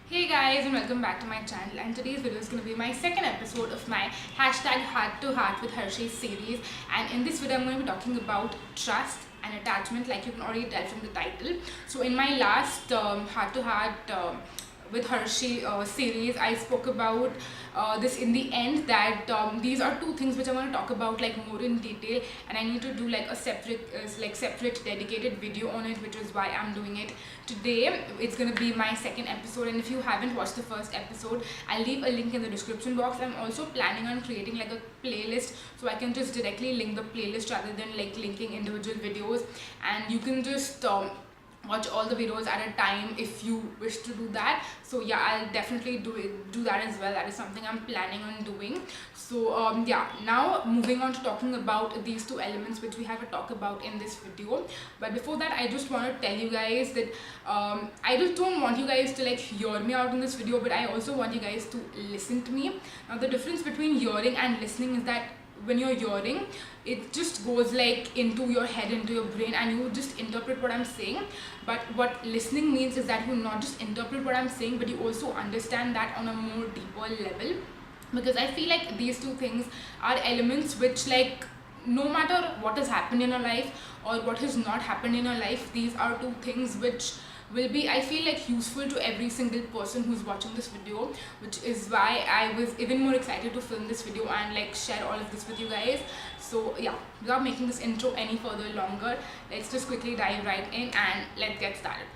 Hey guys, and welcome back to my channel, and today's video is going to be my second episode of my hashtag heart to heart with Hershey series. And in this video I'm going to be talking about trust and attachment, like you can already tell from the title. So in my last heart to heart with Hershey series, I spoke about this in the end, that these are two things which I want to talk about like more in detail, and I need to do like a separate dedicated video on it, which is why I'm doing it today. It's gonna be my second episode, and if you haven't watched the first episode, I'll leave a link in the description box. I'm also planning on creating like a playlist, so I can just directly link the playlist rather than like linking individual videos, and you can just watch all the videos at a time if you wish to do that. So yeah, I'll definitely do that as well. That is something I'm planning on doing. So yeah, now moving on to talking about these two elements which we have to talk about in this video. But before that, I just want to tell you guys that I just don't want you guys to like hear me out in this video, but I also want you guys to listen to me. Now the difference between hearing and listening is that when you're hearing, it just goes like into your head, into your brain, and you just interpret what I'm saying. But what listening means is that you not just interpret what I'm saying, but you also understand that on a more deeper level. Because I feel like these two things are elements which, like, no matter what has happened in your life or what has not happened in your life, these are two things which will be, I feel like, useful to every single person who's watching this video, which is why I was even more excited to film this video and like share all of this with you guys. So yeah, without making this intro any further longer, let's just quickly dive right in and let's get started.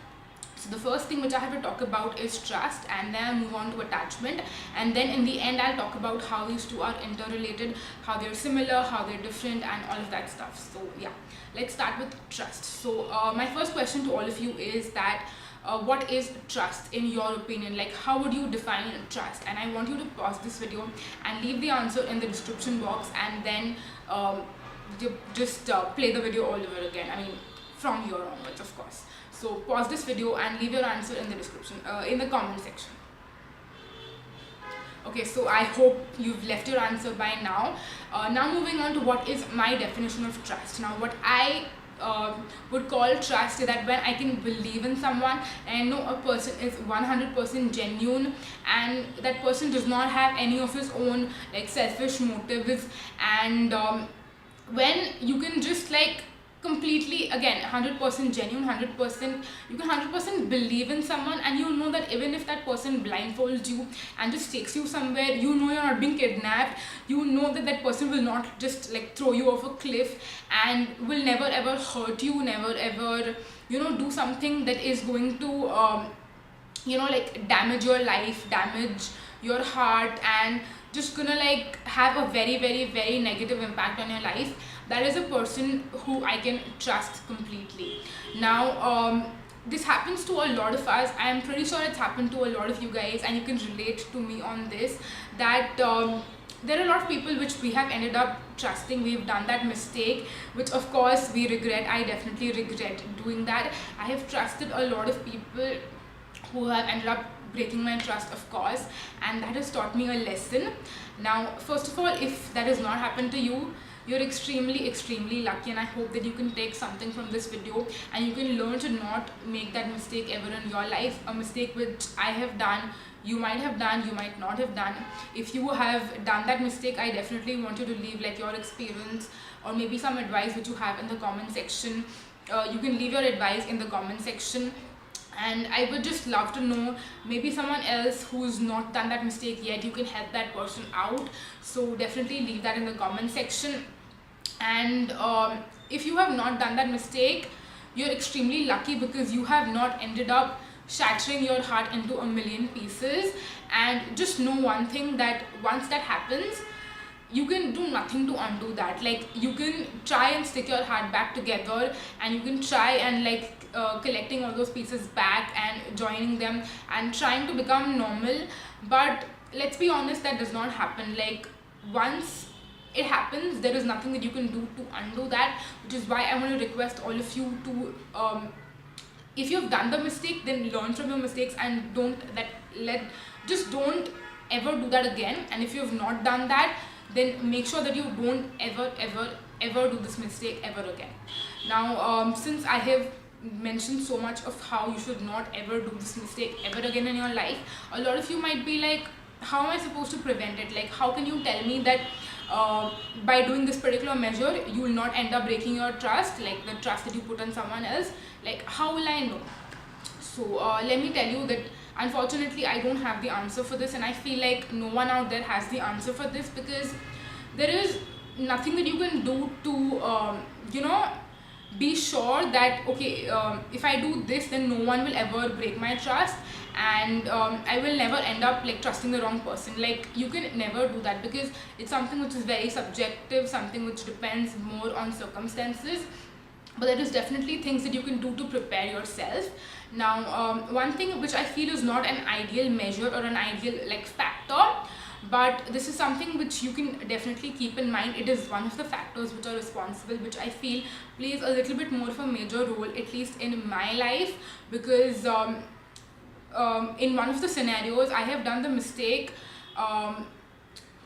So the first thing which I have to talk about is trust, and then I'll move on to attachment, and then in the end I'll talk about how these two are interrelated, how they're similar, how they're different, and all of that stuff. So yeah, let's start with trust. So my first question to all of you is that what is trust in your opinion? Like, how would you define trust? And I want you to pause this video and leave the answer in the description box, and then just play the video all over again. I mean, from here onwards, of course. So pause this video and leave your answer in the description, in the comment section. Okay, so I hope you've left your answer by now. Now moving on to what is my definition of trust. Now what I would call trust is that when I can believe in someone and I know a person is 100% genuine, and that person does not have any of his own like selfish motives, and when you can just like completely, again, 100% genuine, 100%, you can 100% believe in someone, and you know that even if that person blindfolds you and just takes you somewhere, you know you're not being kidnapped, you know that that person will not just like throw you off a cliff and will never ever hurt you, never ever, you know, do something that is going to you know, like damage your life, damage your heart, and just gonna like have a very negative impact on your life. That is a person who I can trust completely. Now this happens to a lot of us. I am pretty sure it's happened to a lot of you guys, and you can relate to me on this, that there are a lot of people which we have ended up trusting. We've done that mistake, which of course we regret. I definitely regret doing that. I have trusted a lot of people who have ended up breaking my trust, of course, and that has taught me a lesson. Now first of all, if that has not happened to you, you're extremely lucky, and I hope that you can take something from this video and you can learn to not make that mistake ever in your life. A mistake which I have done, you might have done, you might not have done. If you have done that mistake, I definitely want you to leave like your experience or maybe some advice which you have in the comment section. You can leave your advice in the comment section, and I would just love to know, maybe someone else who's not done that mistake yet, you can help that person out. So definitely leave that in the comment section. And if you have not done that mistake, you're extremely lucky, because you have not ended up shattering your heart into a million pieces. And just know one thing, that once that happens, you can do nothing to undo that. Like, you can try and stick your heart back together, and you can try and like collecting all those pieces back and joining them and trying to become normal, but let's be honest, that does not happen. Like, once it happens, there is nothing that you can do to undo that, which is why I want to request all of you to if you've done the mistake, then learn from your mistakes and don't ever do that again. And if you have not done that, then make sure that you don't ever do this mistake ever again. Now since I have mentioned so much of how you should not ever do this mistake ever again in your life. A lot of you might be like, how am I supposed to prevent it? Like, how can you tell me that by doing this particular measure you will not end up breaking your trust, like the trust that you put on someone else? Like, how will I know? So let me tell you that unfortunately I don't have the answer for this, and I feel like no one out there has the answer for this, because there is nothing that you can do to be sure that okay, if I do this then no one will ever break my trust, and I will never end up like trusting the wrong person. Like, you can never do that, because it's something which is very subjective, something which depends more on circumstances. But there is definitely things that you can do to prepare yourself. Now, one thing which I feel is not an ideal measure or an ideal like factor, but this is something which you can definitely keep in mind. It is one of the factors which are responsible, which I feel plays a little bit more of a major role, at least in my life, because in one of the scenarios I have done the mistake.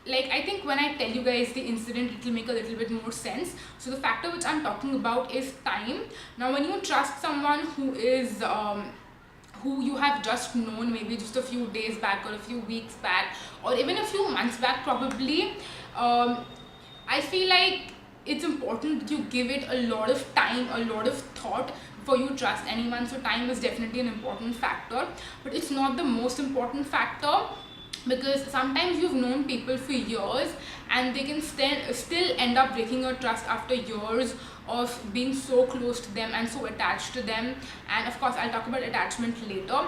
Like, I think when I tell you guys the incident, it will make a little bit more sense. So the factor which I'm talking about is time. Now, when you trust someone who is who you have just known maybe just a few days back or a few weeks back or even a few months back probably, I feel like it's important that you give it a lot of time, a lot of thought before you trust anyone. So time is definitely an important factor, but it's not the most important factor, because sometimes you've known people for years and they can still end up breaking your trust after years of being so close to them and so attached to them. And of course I'll talk about attachment later,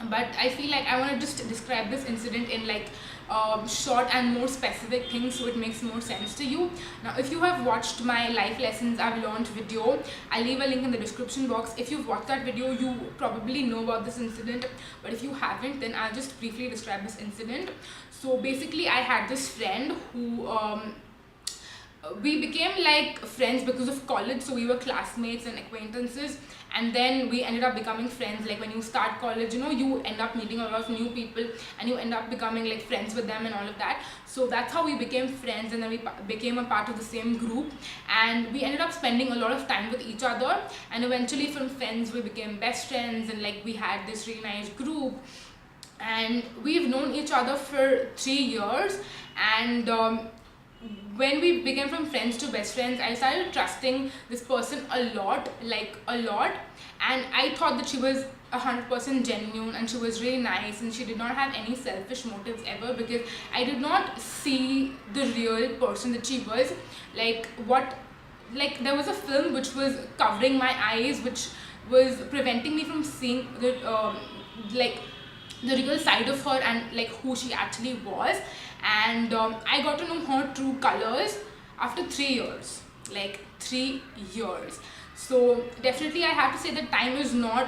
but I feel like I want to just describe this incident in like short and more specific things so it makes more sense to you. Now, if you have watched my life lessons I've learned video, I'll leave a link in the description box. If you've watched that video, you probably know about this incident, but if you haven't, then I'll just briefly describe this incident. So basically, I had this friend who we became like friends because of college. So we were classmates and acquaintances, and then we ended up becoming friends. Like, when you start college, you end up meeting a lot of new people and you end up becoming like friends with them and all of that. So that's how we became friends, and then we became a part of the same group, and we ended up spending a lot of time with each other, and eventually from friends we became best friends, and like we had this really nice group, and we've known each other for 3 years. And when we became from friends to best friends, I started trusting this person a lot, like a lot. And I thought that she was 100% genuine and she was really nice and she did not have any selfish motives ever, because I did not see the real person that she was. Like, there was a film which was covering my eyes, which was preventing me from seeing the the real side of her and like who she actually was. And I got to know her true colors after 3 years, like 3 years. So definitely I have to say that time is not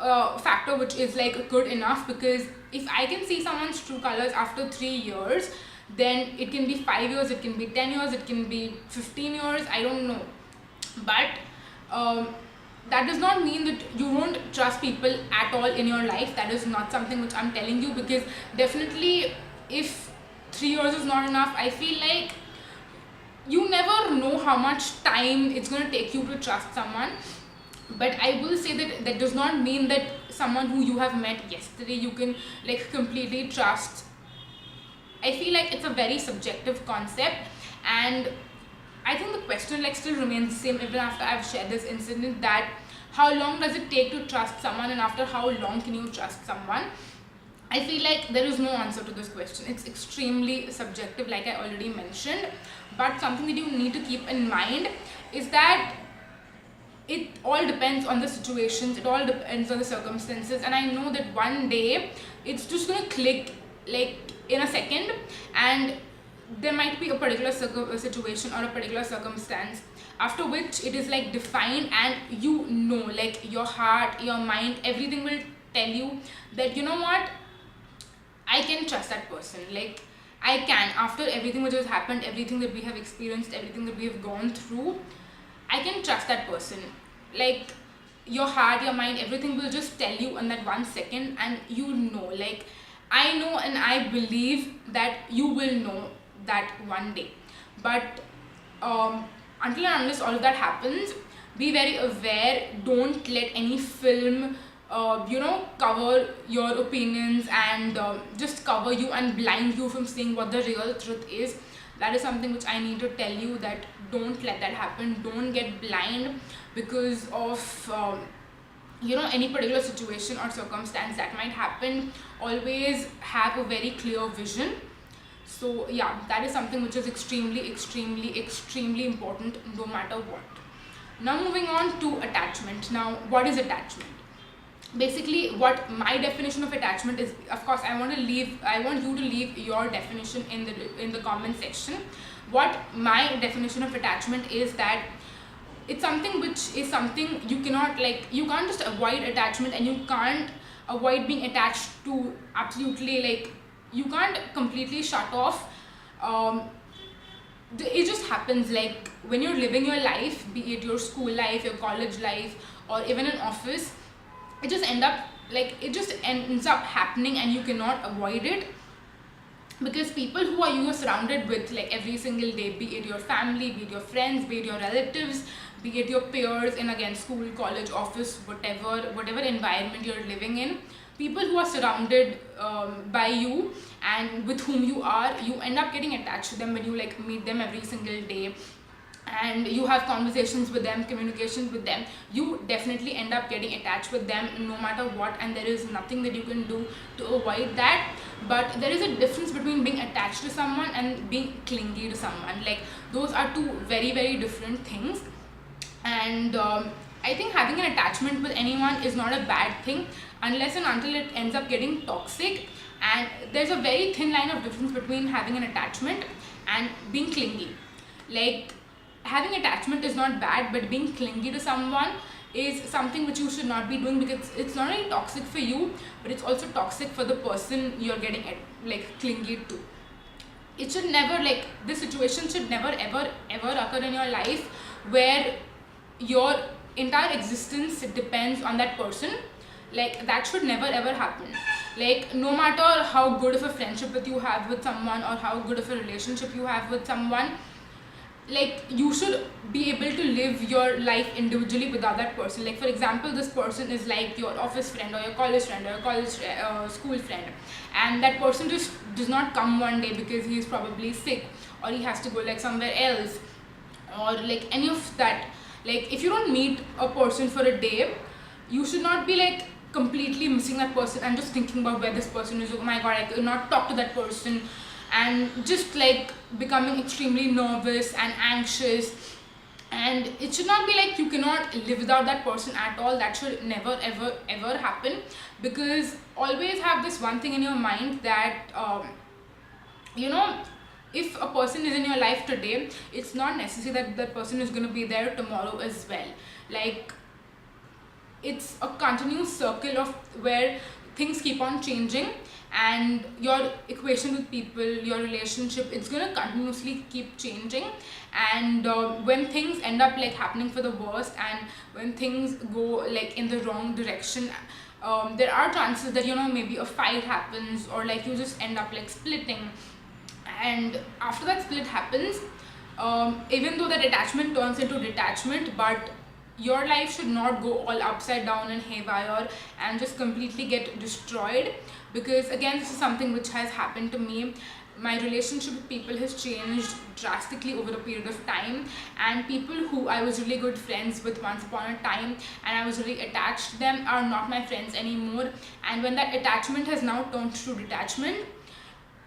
a factor which is like good enough, because if I can see someone's true colors after 3 years, then it can be 5 years, it can be 10 years, it can be 15 years, I don't know. But that does not mean that you don't trust people at all in your life. That is not something which I'm telling you, because definitely if 3 years is not enough, I feel like you never know how much time it's going to take you to trust someone. But I will say that that does not mean that someone who you have met yesterday you can like completely trust. I feel like it's a very subjective concept, and I think the question like still remains the same even after I've shared this incident, that how long does it take to trust someone, and after how long can you trust someone? I feel like there is no answer to this question. It's extremely subjective, like I already mentioned. But something that you need to keep in mind is that it all depends on the situations, it all depends on the circumstances. And I know that one day it's just going to click like in a second, and there might be a particular situation or a particular circumstance after which it is like defined, and like your heart, your mind, everything will tell you that what, I can trust that person. Like, I can, after everything which has happened, everything that we have experienced, everything that we have gone through, I can trust that person. Like, your heart, your mind, everything will just tell you in that 1 second, and like, I know and I believe that you will know that one day. But until and unless all of that happens, be very aware. Don't let any film cover your opinions and just cover you and blind you from seeing what the real truth is. That is something which I need to tell you, that don't let that happen. Don't get blind because of any particular situation or circumstance that might happen. Always have a very clear vision. So yeah, that is something which is extremely important no matter what. Now moving on to attachment. Now what is attachment? Basically, what my definition of attachment is, of course I want you to leave your definition in the comment section. What my definition of attachment is, that it's something which is something you cannot, like, you can't just avoid attachment, and you can't avoid being attached to absolutely, like, you can't completely shut off. It just happens, like when you're living your life, be it your school life, your college life, or even an office, it just ends up happening, and you cannot avoid it. Because people who are you are surrounded with, like, every single day, be it your family, be it your friends, be it your relatives, be it your peers in, again, school, college, office, whatever environment you're living in, people who are surrounded by you and with whom you end up getting attached to them when you, like, meet them every single day and you have conversations with them, communications with them. You definitely end up getting attached with them no matter what, and there is nothing that you can do to avoid that. But there is a difference between being attached to someone and being clingy to someone. Like, those are two very different things. And I think having an attachment with anyone is not a bad thing, unless and until it ends up getting toxic. And there's a very thin line of difference between having an attachment and being clingy. Like, having attachment is not bad, but being clingy to someone is something which you should not be doing, because it's not only toxic for you, but it's also toxic for the person you're getting clingy to. It should never, like, this situation should never ever occur in your life where your entire existence depends on that person. Like, that should never ever happen. Like, no matter how good of a friendship that you have with someone, or how good of a relationship you have with someone, like, you should be able to live your life individually without that person. Like, for example, this person is like your office friend, or your college friend, or your school friend, and that person just does not come one day because he's probably sick, or he has to go, like, somewhere else, or like any of that. Like, if you don't meet a person for a day, you should not be, like, completely missing that person and just thinking about where this person is. Oh my god, I could not talk to that person, and just, like, becoming extremely nervous and anxious. And it should not be like you cannot live without that person at all. That should never ever happen. Because always have this one thing in your mind, that if a person is in your life today, it's not necessary that that person is going to be there tomorrow as well. Like, it's a continuous circle of where things keep on changing, and your equation with people, your relationship, it's going to continuously keep changing. And when things end up, like, happening for the worst, and when things go, like, in the wrong direction, there are chances that maybe a fight happens, or, like, you just end up, like, splitting. And after that split happens, even though that attachment turns into detachment, but your life should not go all upside down and haywire and just completely get destroyed. Because, again, this is something which has happened to me. My relationship with people has changed drastically over a period of time, and people who I was really good friends with once upon a time and I was really attached to them are not my friends anymore. And when that attachment has now turned to detachment,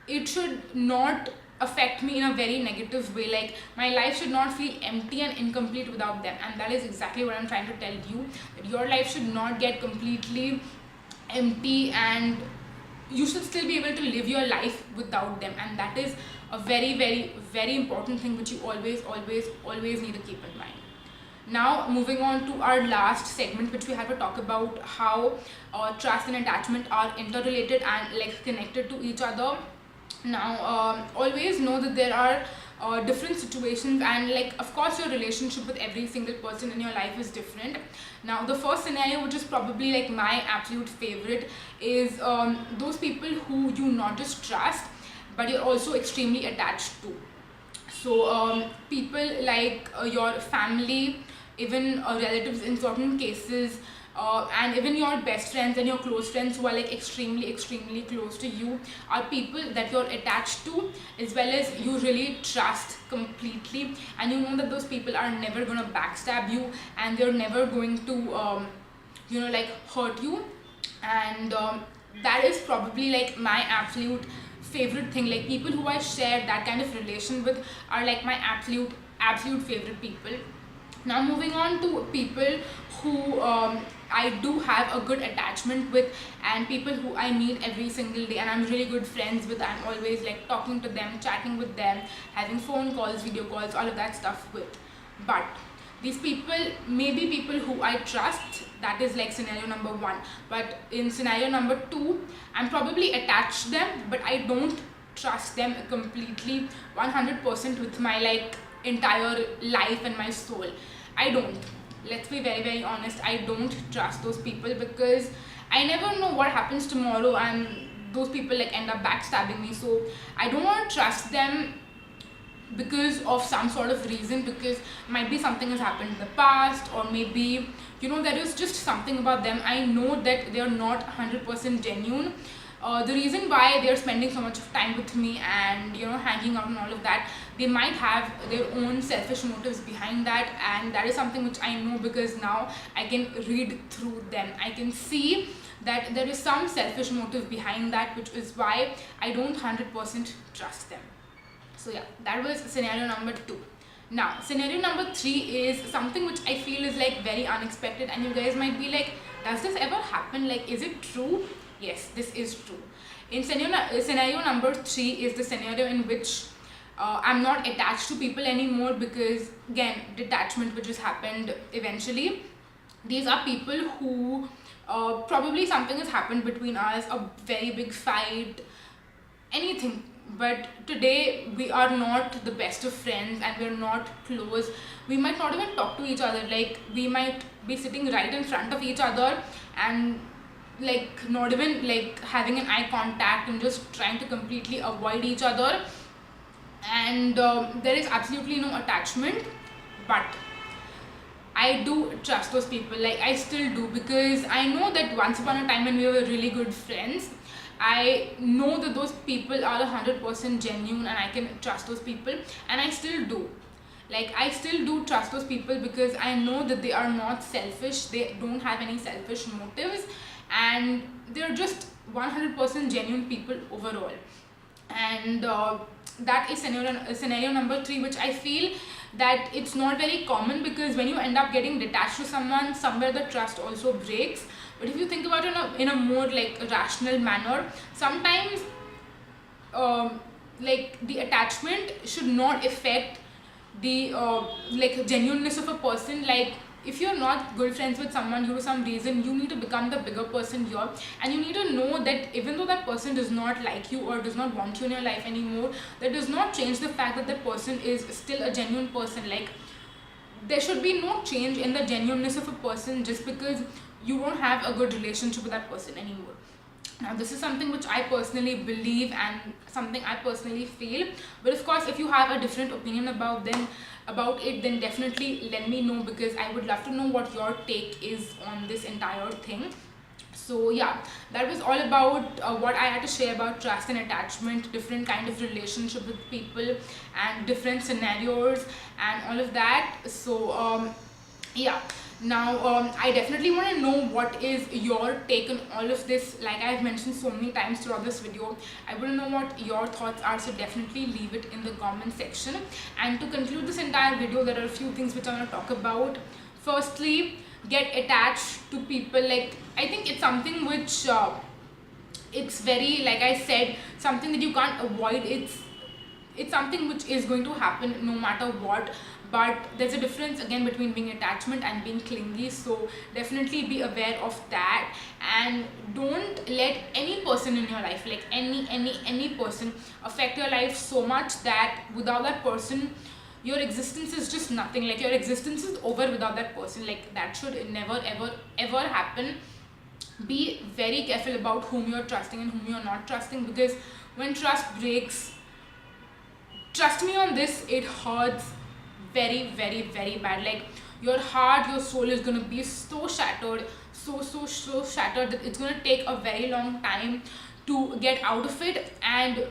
it should not affect me in a very negative way. Like, my life should not feel empty and incomplete without them. And that is exactly what I'm trying to tell you, that your life should not get completely empty, and you should still be able to live your life without them. And that is a very important thing which you always need to keep in mind. Now, moving on to our last segment, which we have to talk about how trust and attachment are interrelated and, like, connected to each other. Now, always know that there are different situations, and, like, of course, your relationship with every single person in your life is different. Now, the first scenario, which is probably, like, my absolute favorite, is those people who you not just trust, but you're also extremely attached to. So people like your family, even relatives in certain cases, and even your best friends and your close friends who are like extremely close to you, are people that you're attached to, as well as you really trust completely, and you know that those people are never gonna backstab you, and they're never going to like hurt you. And that is probably like my absolute favorite thing. Like, people who I share that kind of relation with are like my absolute favorite people. Now moving on to people who I do have a good attachment with, and people who I meet every single day and I'm really good friends with. I'm always like talking to them, chatting with them, having phone calls, video calls, all of that stuff with. But these people may be people who I trust. That is like scenario number one. But in scenario number two, I'm probably attached to them, but I don't trust them completely 100% with my like entire life and my soul. I don't. Let's be very honest. I don't trust those people, because I never know what happens tomorrow, and those people like end up backstabbing me. So I don't want to trust them because of some sort of reason, because might be something has happened in the past, or maybe there is just something about them. I know that they are not 100% genuine. The reason why they're spending so much of time with me and hanging out and all of that, they might have their own selfish motives behind that, and that is something which I know, because now I can read through them. I can see that there is some selfish motive behind that, which is why I don't 100% trust them. So yeah, that was scenario number two. Now scenario number three is something which I feel is like very unexpected, and you guys might be like, does this ever happen? Like, is it true? Yes, this is true. In scenario number three is the scenario in which I'm not attached to people anymore, because again, detachment which has happened eventually. These are people who probably something has happened between us, a very big fight, anything. But today we are not the best of friends, and we're not close. We might not even talk to each other. Like, we might be sitting right in front of each other and like not even like having an eye contact, and just trying to completely avoid each other, and there is absolutely no attachment. But I do trust those people. Like, I still do, because I know that once upon a time when we were really good friends, I know that those people are 100% genuine, and I can trust those people, and I still do. Like, I still do trust those people, because I know that they are not selfish, they don't have any selfish motives, and they're just 100% genuine people overall. And that is scenario number three, which I feel that it's not very common, because when you end up getting detached to someone, somewhere the trust also breaks. But if you think about it in a more like rational manner, sometimes like the attachment should not affect the like genuineness of a person. Like, if you're not good friends with someone due to some reason, you need to become the bigger person here, and you need to know that even though that person does not like you or does not want you in your life anymore, that does not change the fact that that person is still a genuine person. Like, there should be no change in the genuineness of a person just because you don't have a good relationship with that person anymore. Now, this is something which I personally believe and something I personally feel. But of course, if you have a different opinion about it, then definitely let me know, because I would love to know what your take is on this entire thing. So yeah, that was all about what I had to share about trust and attachment, different kind of relationship with people, and different scenarios and all of that. So yeah. Now, I definitely want to know what is your take on all of this. Like I've mentioned so many times throughout this video, I want to know what your thoughts are, so definitely leave it in the comment section. And to conclude this entire video, there are a few things which I want to talk about. Firstly, get attached to people. Like, I think it's something which it's very, like I said, something that you can't avoid. It's something which is going to happen no matter what. But there's a difference again between being attachment and being clingy, so definitely be aware of that. And don't let any person in your life, like any person, affect your life so much that without that person your existence is just nothing. Like, your existence is over without that person. Like, that should never ever happen. Be very careful about whom you're trusting and whom you're not trusting, because when trust breaks, trust me on this, it hurts very bad. Like, your heart, your soul is going to be so shattered, so shattered, that it's going to take a very long time to get out of it. And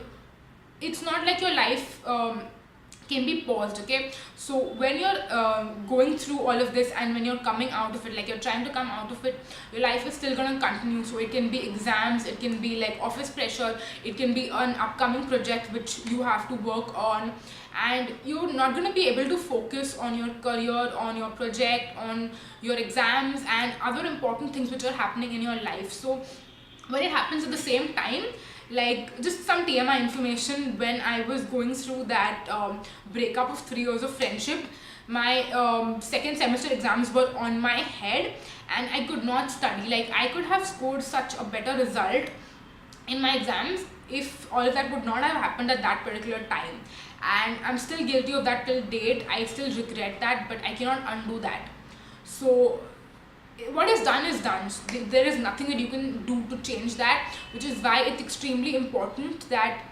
it's not like your life can be paused. Okay, so when you're going through all of this, and when you're coming out of it, like you're trying to come out of it, your life is still going to continue. So it can be exams, it can be like office pressure, it can be an upcoming project which you have to work on, and you're not going to be able to focus on your career, on your project, on your exams, and other important things which are happening in your life. So when it happens at the same time, like just some TMI information, when I was going through that breakup of 3 years of friendship, my second semester exams were on my head, and I could not study. Like I could have scored such a better result in my exams if all of that would not have happened at that particular time. And I'm still guilty of that till date. I still regret that, but I cannot undo that. So what is done is done. There is nothing that you can do to change that, which is why it's extremely important that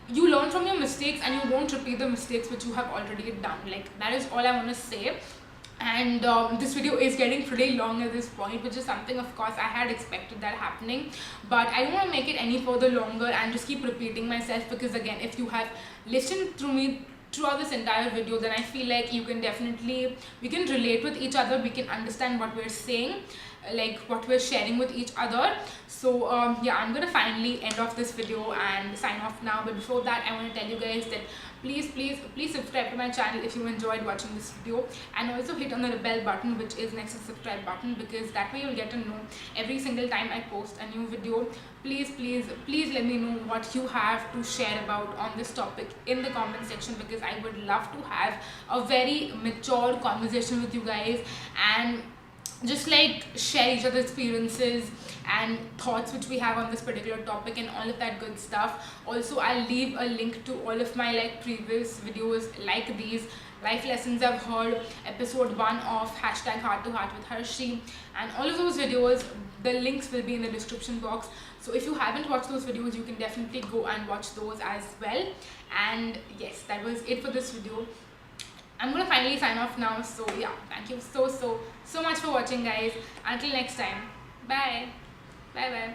you learn from your mistakes and you don't repeat the mistakes which you have already done. Like that is all I want to say. And this video is getting pretty long at this point, which is something of course I had expected that happening, but I don't want to make it any further longer and just keep repeating myself, because again, if you have listened through me throughout this entire video, then I feel like we can relate with each other, we can understand what we're saying, like what we're sharing with each other. So yeah, I'm gonna finally end off this video and sign off now. But before that, I want to tell you guys that please subscribe to my channel if you enjoyed watching this video, and also hit on the bell button which is next to the subscribe button, because that way you'll get to know every single time I post a new video. Please let me know what you have to share about on this topic in the comment section, because I would love to have a very mature conversation with you guys, and just like share each other's experiences and thoughts which we have on this particular topic and all of that good stuff. Also, I'll leave a link to all of my like previous videos like these life lessons I've heard, episode 1 of hashtag heart to heart with Harshi, and all of those videos, the links will be in the description box. So if you haven't watched those videos, you can definitely go and watch those as well. And yes, that was it for this video. I'm gonna finally sign off now. So yeah, thank you so much for watching, guys. Until next time, bye bye.